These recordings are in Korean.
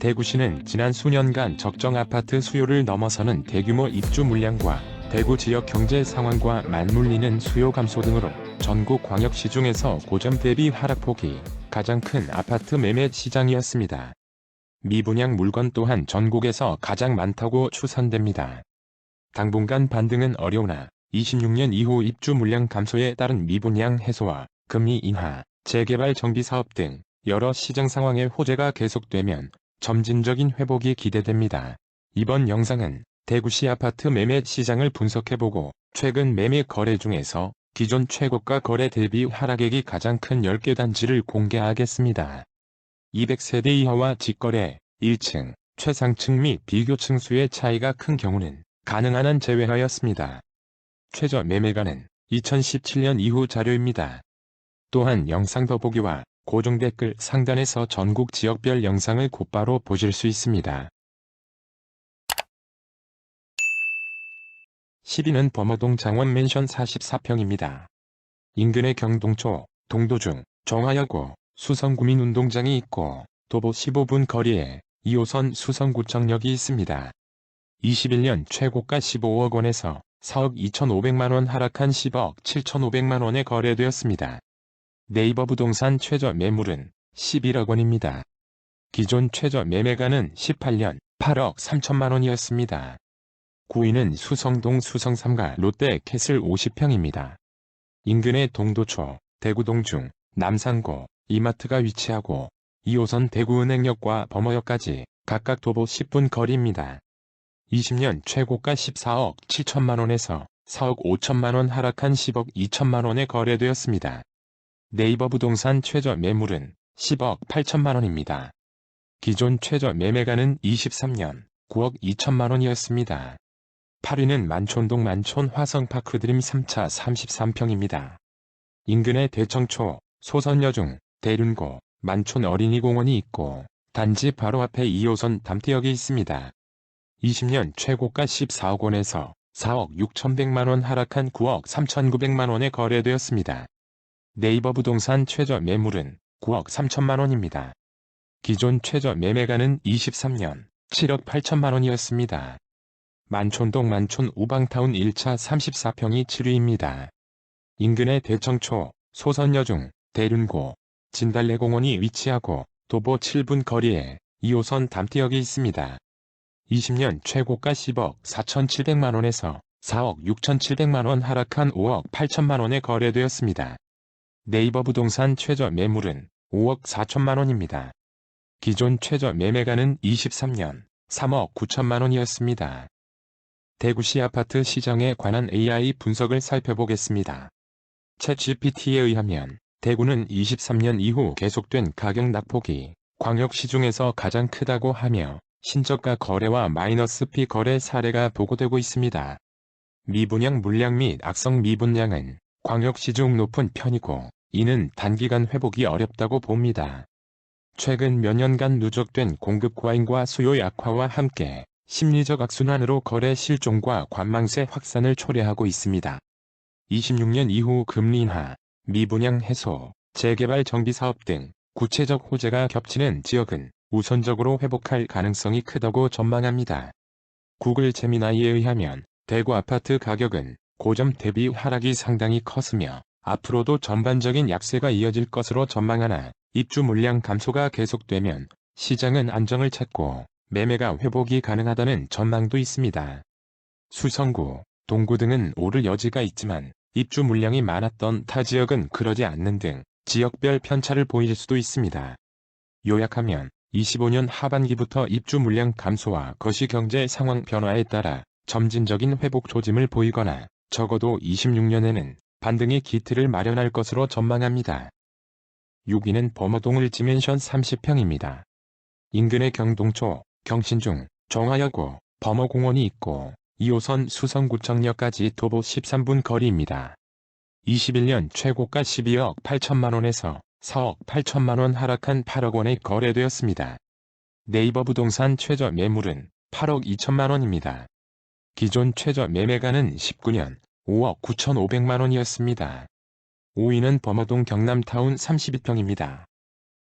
대구시는 지난 수년간 적정 아파트 수요를 넘어서는 대규모 입주 물량과 대구 지역 경제 상황과 맞물리는 수요 감소 등으로 전국 광역시 중에서 고점 대비 하락폭이 가장 큰 아파트 매매 시장이었습니다. 미분양 물건 또한 전국에서 가장 많다고 추산됩니다. 당분간 반등은 어려우나 26년 이후 입주 물량 감소에 따른 미분양 해소와 금리 인하, 재개발 정비사업 등 여러 시장 상황의 호재가 계속되면 점진적인 회복이 기대됩니다. 이번 영상은 대구시 아파트 매매 시장을 분석해보고 최근 매매 거래 중에서 기존 최고가 거래 대비 하락액이 가장 큰 10개 단지를 공개하겠습니다. 200세대 이하와 직거래, 1층, 최상층 및 비교층 수의 차이가 큰 경우는 가능한 한 제외하였습니다. 최저 매매가는 2017년 이후 자료입니다. 또한 영상 더보기와 고정 댓글 상단에서 전국 지역별 영상을 곧바로 보실 수 있습니다. 10위는 범어동 장원 맨션 44평입니다. 인근의 경동초, 동도중, 정하여고, 수성구민운동장이 있고 도보 15분 거리에 2호선 수성구청역이 있습니다. 21년 최고가 15억 원에서 4억 2,500만원 하락한 10억 7,500만원에 거래되었습니다. 네이버 부동산 최저 매물은 11억 원입니다. 기존 최저 매매가는 18년 8억 3천만원이었습니다. 9위는 수성동 수성3가 롯데캐슬 50평입니다. 인근의 동도초, 대구동중, 남산고, 이마트가 위치하고 2호선 대구은행역과 범어역까지 각각 도보 10분 거리입니다. 20년 최고가 14억 7천만원에서 4억 5천만원 하락한 10억 2천만원에 거래되었습니다. 네이버 부동산 최저 매물은 10억 8천만원입니다. 기존 최저 매매가는 23년 9억 2천만원이었습니다. 8위는 만촌동 만촌 화성파크 드림 3차 33평입니다. 인근의 대청초, 소선여중, 대륜고, 만촌 어린이공원이 있고 단지 바로 앞에 2호선 담태역이 있습니다. 20년 최고가 14억 원에서 4억 6,100만원 하락한 9억 3,900만원에 거래되었습니다. 네이버 부동산 최저 매물은 9억 3천만원입니다. 기존 최저 매매가는 23년 7억 8천만원이었습니다. 만촌동 만촌 우방타운 1차 34평이 7위입니다. 인근의 대청초, 소선여중, 대륜고, 진달래공원이 위치하고 도보 7분 거리에 2호선 담태역이 있습니다. 20년 최고가 10억 4,700만원에서 4억 6,700만원 하락한 5억 8천만원에 거래되었습니다. 네이버 부동산 최저 매물은 5억 4천만원입니다. 기존 최저 매매가는 23년 3억 9천만원이었습니다. 대구시 아파트 시장에 관한 AI 분석을 살펴보겠습니다. 챗GPT에 의하면 대구는 23년 이후 계속된 가격 낙폭이 광역시 중에서 가장 크다고 하며 신저가 거래와 마이너스 피 거래 사례가 보고되고 있습니다. 미분양 물량 및 악성 미분양은 광역시 중 높은 편이고 이는 단기간 회복이 어렵다고 봅니다. 최근 몇 년간 누적된 공급 과잉과 수요 약화와 함께 심리적 악순환으로 거래 실종과 관망세 확산을 초래하고 있습니다. 26년 이후 금리 인하, 미분양 해소, 재개발 정비사업 등 구체적 호재가 겹치는 지역은 우선적으로 회복할 가능성이 크다고 전망합니다. 구글 제미나이에 의하면 대구 아파트 가격은 고점 대비 하락이 상당히 컸으며 앞으로도 전반적인 약세가 이어질 것으로 전망하나 입주 물량 감소가 계속되면 시장은 안정을 찾고 매매가 회복이 가능하다는 전망도 있습니다. 수성구, 동구 등은 오를 여지가 있지만 입주 물량이 많았던 타 지역은 그러지 않는 등 지역별 편차를 보일 수도 있습니다. 요약하면 25년 하반기부터 입주 물량 감소와 거시경제 상황 변화에 따라 점진적인 회복 조짐을 보이거나 적어도 26년에는 반등의 기틀을 마련할 것으로 전망합니다. 6위는 범어동 을지맨션 30평입니다. 인근의 경동초, 경신중, 정하여고, 범어공원이 있고 2호선 수성구청역까지 도보 13분 거리입니다. 21년 최고가 12억 8천만원에서 4억 8천만원 하락한 8억 원에 거래되었습니다. 네이버 부동산 최저 매물은 8억 2천만원입니다. 기존 최저 매매가는 19년 5억 9,500만원이었습니다. 5위는 범어동 경남타운 32평입니다.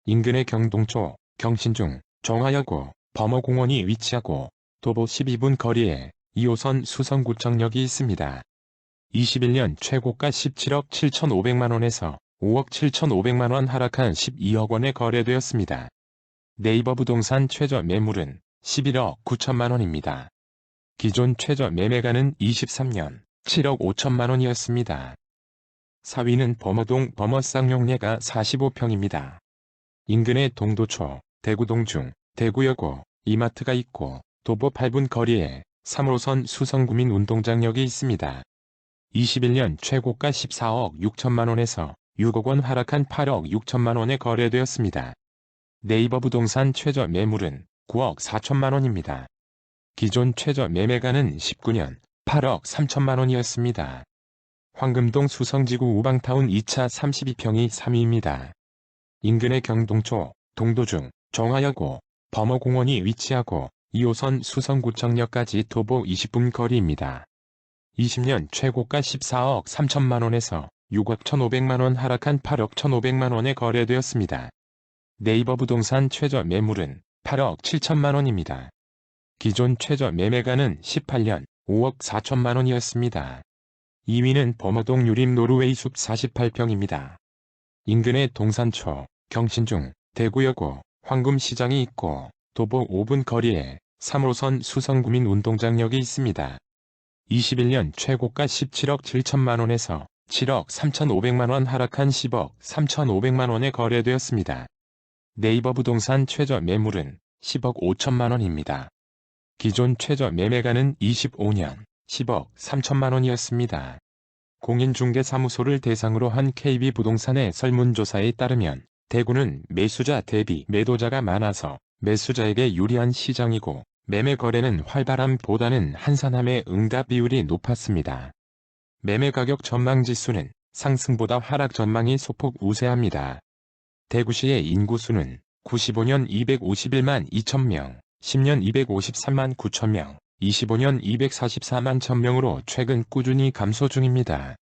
인근의 경동초, 경신중, 정하여고, 범어공원이 위치하고 도보 12분 거리에 2호선 수성구청역이 있습니다. 21년 최고가 17억 7,500만원에서 5억 7,500만원 하락한 12억원에 거래되었습니다. 네이버 부동산 최저 매물은 11억 9천만원입니다. 기존 최저 매매가는 23년 7억 5천만원이었습니다. 4위는 범어동 범어쌍용례가 45평입니다. 인근에 동도초, 대구동중, 대구여고, 이마트가 있고 도보 8분 거리에 3호선 수성구민운동장역이 있습니다. 21년 최고가 14억 6천만원에서 6억원 하락한 8억 6천만원에 거래되었습니다. 네이버 부동산 최저 매물은 9억 4천만원입니다. 기존 최저 매매가는 19년 8억 3천만원이었습니다. 황금동 수성지구 우방타운 2차 32평이 3위입니다. 인근의 경동초, 동도중, 정화여고, 범어공원이 위치하고 2호선 수성구청역까지 도보 20분 거리입니다. 20년 최고가 14억 3천만원에서 6억 1,500만원 하락한 8억 1,500만원에 거래되었습니다. 네이버 부동산 최저 매물은 8억 7천만원입니다. 기존 최저 매매가는 18년 5억 4천만원이었습니다. 2위는 범어동 유림 노르웨이 숲 48평입니다. 인근에 동산초, 경신중, 대구여고, 황금시장이 있고 도보 5분 거리에 3호선 수성구민운동장역이 있습니다. 21년 최고가 17억 7천만원에서 7억 3,500만원 하락한 10억 3,500만원에 거래되었습니다. 네이버 부동산 최저 매물은 10억 5천만원입니다. 기존 최저 매매가는 25년 10억 3천만원이었습니다. 공인중개사무소를 대상으로 한 KB부동산의 설문조사에 따르면 대구는 매수자 대비 매도자가 많아서 매수자에게 유리한 시장이고 매매 거래는 활발함보다는 한산함의 응답 비율이 높았습니다. 매매 가격 전망지수는 상승보다 하락 전망이 소폭 우세합니다. 대구시의 인구수는 95년 251만 2천명, 10년 253만 9천명, 25년 244만 1천명으로 최근 꾸준히 감소 중입니다.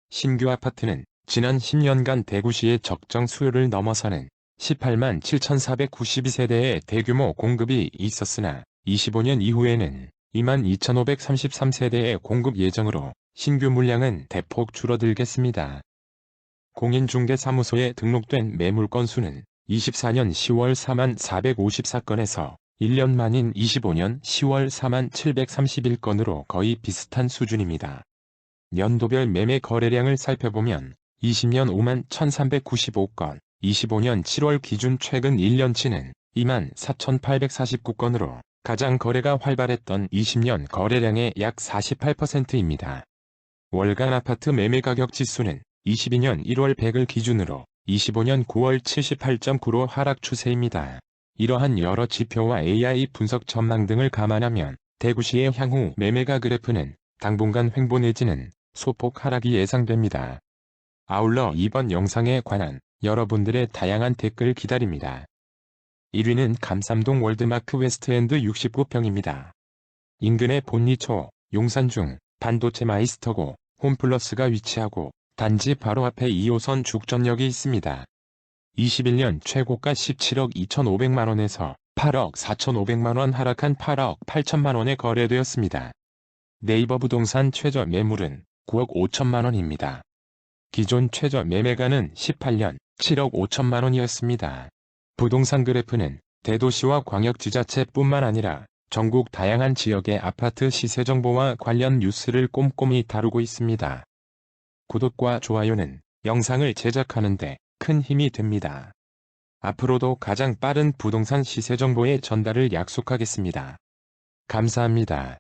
신규 아파트는 지난 10년간 대구시의 적정 수요를 넘어서는 18만 7,492세대의 대규모 공급이 있었으나 25년 이후에는 2만 2,533세대의 공급 예정으로 신규 물량은 대폭 줄어들겠습니다. 공인중개사무소에 등록된 매물 건수는 24년 10월 4만 454건에서 1년 만인 25년 10월 4만 731건으로 거의 비슷한 수준입니다. 연도별 매매 거래량을 살펴보면 20년 5만 1,395건, 25년 7월 기준 최근 1년치는 2만 4,849건으로 가장 거래가 활발했던 20년 거래량의 약 48%입니다. 월간 아파트 매매 가격 지수는 22년 1월 100을 기준으로 25년 9월 78.9로 하락 추세입니다. 이러한 여러 지표와 AI 분석 전망 등을 감안하면 대구시의 향후 매매가 그래프는 당분간 횡보 내지는 소폭 하락이 예상됩니다. 아울러 이번 영상에 관한 여러분들의 다양한 댓글 기다립니다. 1위는 감삼동 월드마크 웨스트엔드 69평입니다. 인근의 본리초, 용산중, 반도체 마이스터고, 홈플러스가 위치하고 단지 바로 앞에 2호선 죽전역이 있습니다. 21년 최고가 17억 2,500만원에서 8억 4,500만원 하락한 8억 8천만원에 거래되었습니다. 네이버 부동산 최저 매물은 9억 5천만원입니다. 기존 최저 매매가는 18년 7억 5천만원이었습니다. 부동산 그래프는 대도시와 광역지자체뿐만 아니라 전국 다양한 지역의 아파트 시세 정보와 관련 뉴스를 꼼꼼히 다루고 있습니다. 구독과 좋아요는 영상을 제작하는 데 큰 힘이 됩니다. 앞으로도 가장 빠른 부동산 시세 정보의 전달을 약속하겠습니다. 감사합니다.